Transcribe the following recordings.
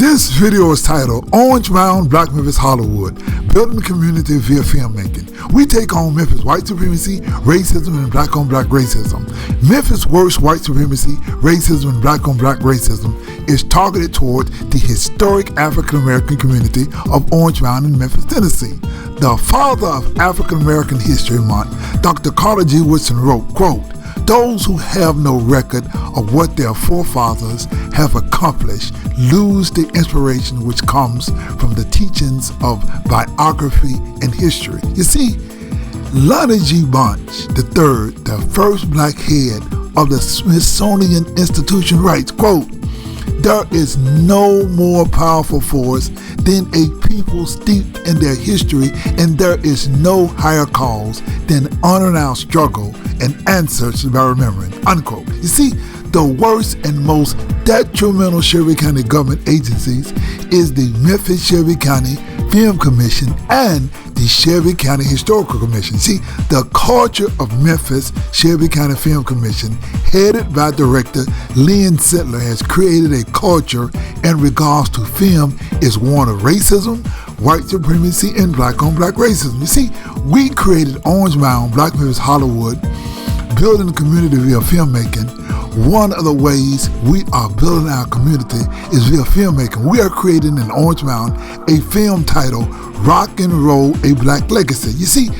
This video is titled Orange Mound, Black Memphis, Hollywood, Building Community via Filmmaking. We take on Memphis white supremacy, racism, and black-on-black racism. Memphis' worst white supremacy, racism, and black-on-black racism is targeted toward the historic African-American community of Orange Mound in Memphis, Tennessee. The father of African-American History Month, Dr. Carter G. Woodson wrote, quote, "Those who have no record of what their forefathers have accomplished lose the inspiration which comes from the teachings of biography and history." You see, Lonnie G. Bunch III, the first black head of the Smithsonian Institution, writes, quote, "There is no more powerful force than a people steeped in their history, and there is no higher cause than honoring our struggle and ancestors by remembering," unquote. You see, the worst and most detrimental Shelby County government agencies is the Memphis Shelby County Film Commission and the Shelby County Historical Commission. See, the culture of Memphis Shelby County Film Commission, headed by director Linn Sitler, has created a culture in regards to film is one of racism, white supremacy, and black-on-black racism. You see, we created Orange Mound, Black Memphis, Hollywood, building the community via filmmaking. One of the ways we are building our community is via filmmaking. We are creating in Orange Mound a film titled Rock and Roll, A Black Legacy. You see,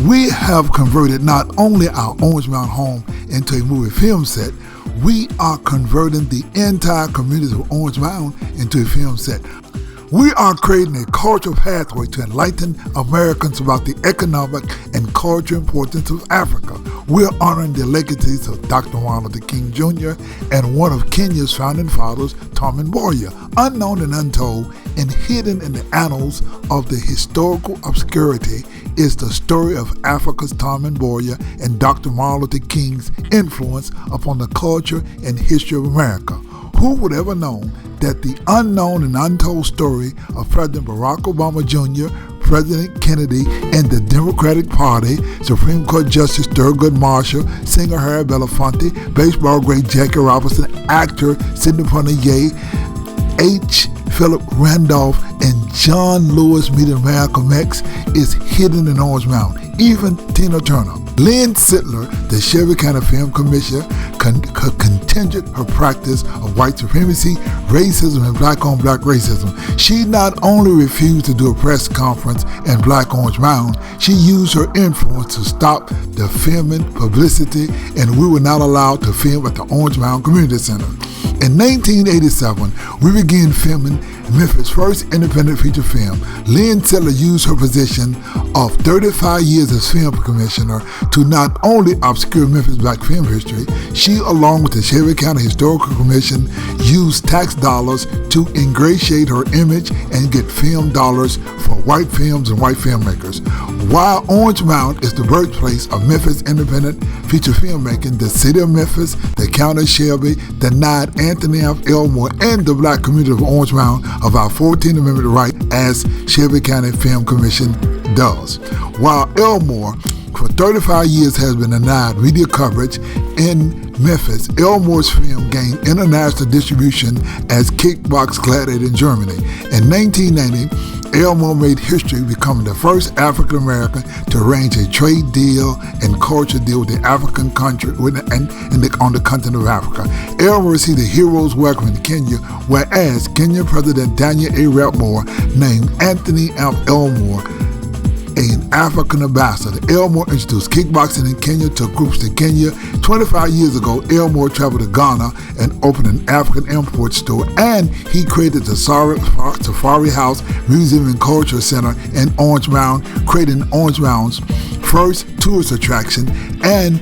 we have converted not only our Orange Mound home into a movie film set, we are converting the entire community of Orange Mound into a film set. We are creating a cultural pathway to enlighten Americans about the economic and cultural importance of Africa. We're honoring the legacies of Dr. Martin Luther King Jr. and one of Kenya's founding fathers, Tom Mboya. Unknown and untold and hidden in the annals of the historical obscurity is the story of Africa's Tom Mboya and Dr. Martin Luther King's influence upon the culture and history of America. Who would ever know that the unknown and untold story of President Barack Obama Jr., President Kennedy, and the Democratic Party, Supreme Court Justice Thurgood Marshall, singer Harry Belafonte, baseball great Jackie Robinson, actor Sidney Poitier, H. Philip Randolph, and John Lewis meeting Malcolm X is hidden in Orange Mound. Even Tina Turner. Linn Sitler, the Shelby County Film Commissioner, continued her practice of white supremacy, racism, and black-on-black racism. She not only refused to do a press conference in Black Orange Mound, she used her influence to stop the filming publicity, and we were not allowed to film at the Orange Mound Community Center. In 1987, we began filming Memphis' first independent feature film. Linn Sitler used her position of 35 years as film commissioner to not only obscure Memphis black film history, she, along with the Shelby County Historical Commission, used tax dollars to ingratiate her image and get film dollars for white films and white filmmakers. While Orange Mound is the birthplace of Memphis independent feature filmmaking, the city of Memphis, the county of Shelby, denied Anthony F. Elmore and the black community of Orange Mound of our 14th Amendment right as Shelby County Film Commission does. While Elmore for 35 years has been denied media coverage in Memphis, Elmore's film gained international distribution as Kickbox Gladiator in Germany. In 1990, Elmore made history, becoming the first African American to arrange a trade deal and culture deal with the African country on the continent of Africa. Elmore received a hero's welcome in Kenya, whereas Kenyan President Daniel A. Rapmore named Anthony F. Elmore an African ambassador. Elmore introduced kickboxing in Kenya to groups in Kenya. 25 years ago, Elmore traveled to Ghana and opened an African import store, and he created the Safari House Museum and Culture Center in Orange Mound, creating Orange Mound's first tourist attraction, and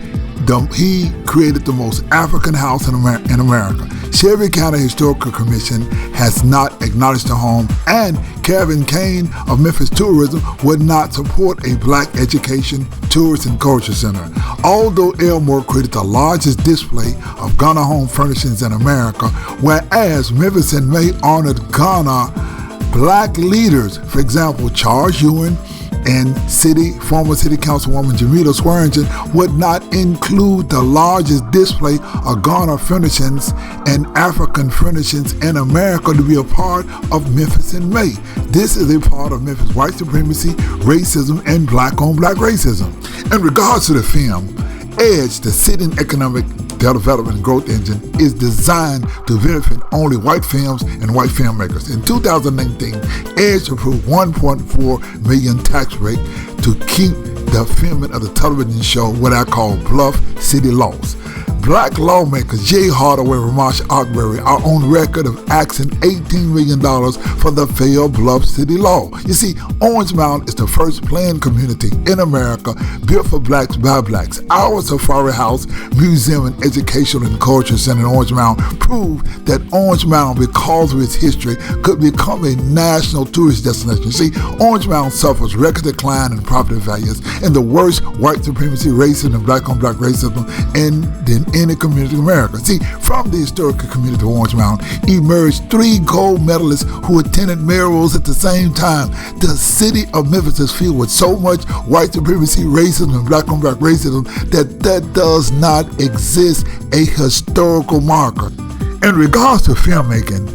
he created the most African house in America. Shelby County Historical Commission has not acknowledged the home, and Kevin Kane of Memphis Tourism would not support a black education, tourist, and culture center. Although Elmore created the largest display of Ghana home furnishings in America, whereas Memphis in May honored Ghana black leaders, for example, Charles Ewan and former city councilwoman Jamila Swearingen would not include the largest display of Ghana furnishings and African furnishings in America to be a part of Memphis in May. This is a part of Memphis white supremacy, racism, and black-on-black racism. In regards to the film, EDGE, the City Economic Development and Growth Engine, is designed to benefit only white films and white filmmakers. In 2019, EDGE approved $1.4 million tax rate to keep the filming of the television show what I call Bluff City Laws. Black lawmakers Jay Hardaway and Ramash Akbari are on record of asking $18 million for the failed Bluff City Law. You see, Orange Mound is the first planned community in America built for blacks by blacks. Our Safari House, Museum, and Educational and Culture Center in Orange Mound proved that Orange Mound, because of its history, could become a national tourist destination. You see, Orange Mound suffers record decline in property values and the worst white supremacy, racism, and black-on-black racism in any community in America. See, from the historical community of Orange Mound emerged 3 gold medalists who attended mayorals at the same time. The city of Memphis is filled with so much white supremacy, racism, and black-on-black racism that does not exist a historical marker. In regards to filmmaking,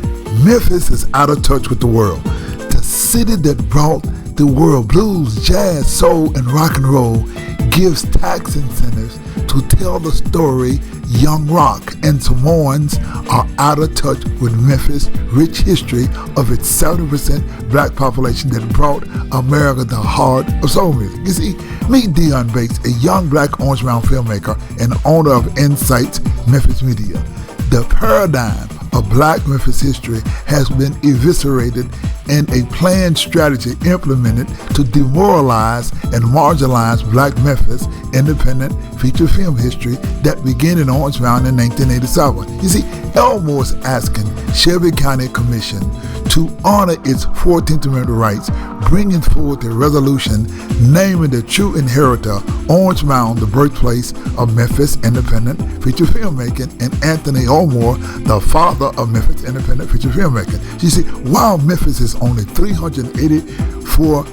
Memphis is out of touch with the world. The city that brought the world blues, jazz, soul, and rock and roll gives tax incentives to tell the story young rock, and Samoans are out of touch with Memphis' rich history of its 70% black population that brought America the heart of soul music. You see, meet Dion Bates, a young black Orange Mound filmmaker and owner of Insights Memphis Media. The paradigm of black Memphis history has been eviscerated and a planned strategy implemented to demoralize and marginalize black Memphis independent feature film history that began in Orange Mound in 1987. You see, Elmore is asking Shelby County Commission to honor its 14th Amendment rights, bringing forward a resolution naming the true inheritor, Orange Mound, the birthplace of Memphis independent feature filmmaking, and Anthony Elmore, the father of Memphis independent feature filmmaking. You see, while Memphis is only 384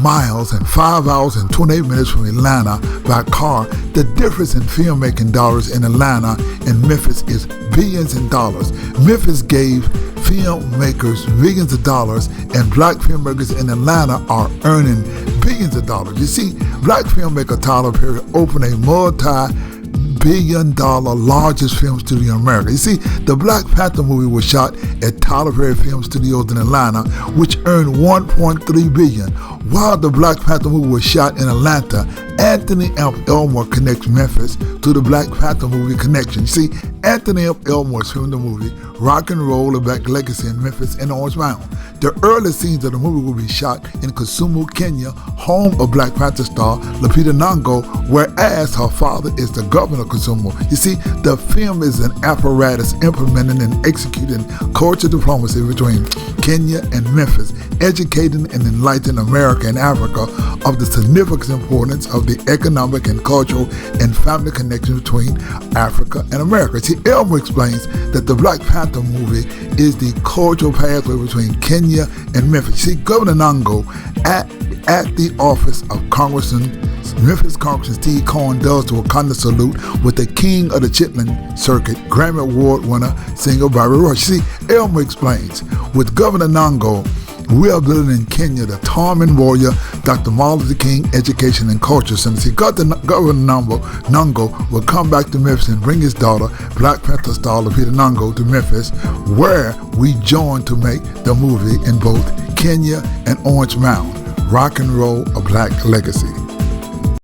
miles and 5 hours and 28 minutes from Atlanta by car, the difference in filmmaking dollars in Atlanta and Memphis is billions in dollars. Memphis gave filmmakers millions of dollars, and black filmmakers in Atlanta are earning billions of dollars. You see, black filmmaker Tyler Perry opened a multi-billion-dollar largest film studio in America. You see, the Black Panther movie was shot at Tyler Perry Film Studios in Atlanta, which earned $1.3 billion. While the Black Panther movie was shot in Atlanta, Anthony F. Elmore connects Memphis to the Black Panther movie connection. You see, Anthony F. Elmore filmed the movie Rock and Roll, A Black Legacy in Memphis and Orange Mound. The early scenes of the movie will be shot in Kisumu, Kenya, home of Black Panther star Lupita Nyong'o, whereas her father is the governor of Kisumu. You see, the film is an apparatus implementing and executing cultural diplomacy between Kenya and Memphis, educating and enlightening America and Africa of the significant importance of the economic and cultural and family connection between Africa and America. See, Elmer explains that the Black Panther movie is the cultural pathway between Kenya and Memphis. See, Governor Nyong'o at the office of Memphis Congressman Steve Cohen does the Wakanda salute with the king of the Chitlin Circuit, Grammy Award winner, singer Bobby Rush. See, Elmer explains, with Governor Nyong'o, we are building in Kenya the Tarman Warrior, Dr. Martin Luther King Education and Culture Center. See, Governor Nyong'o will come back to Memphis and bring his daughter, Black Panther star Lupita Nyong'o, to Memphis, where we joined to make the movie in both Kenya and Orange Mound, Rock and Roll, A Black Legacy.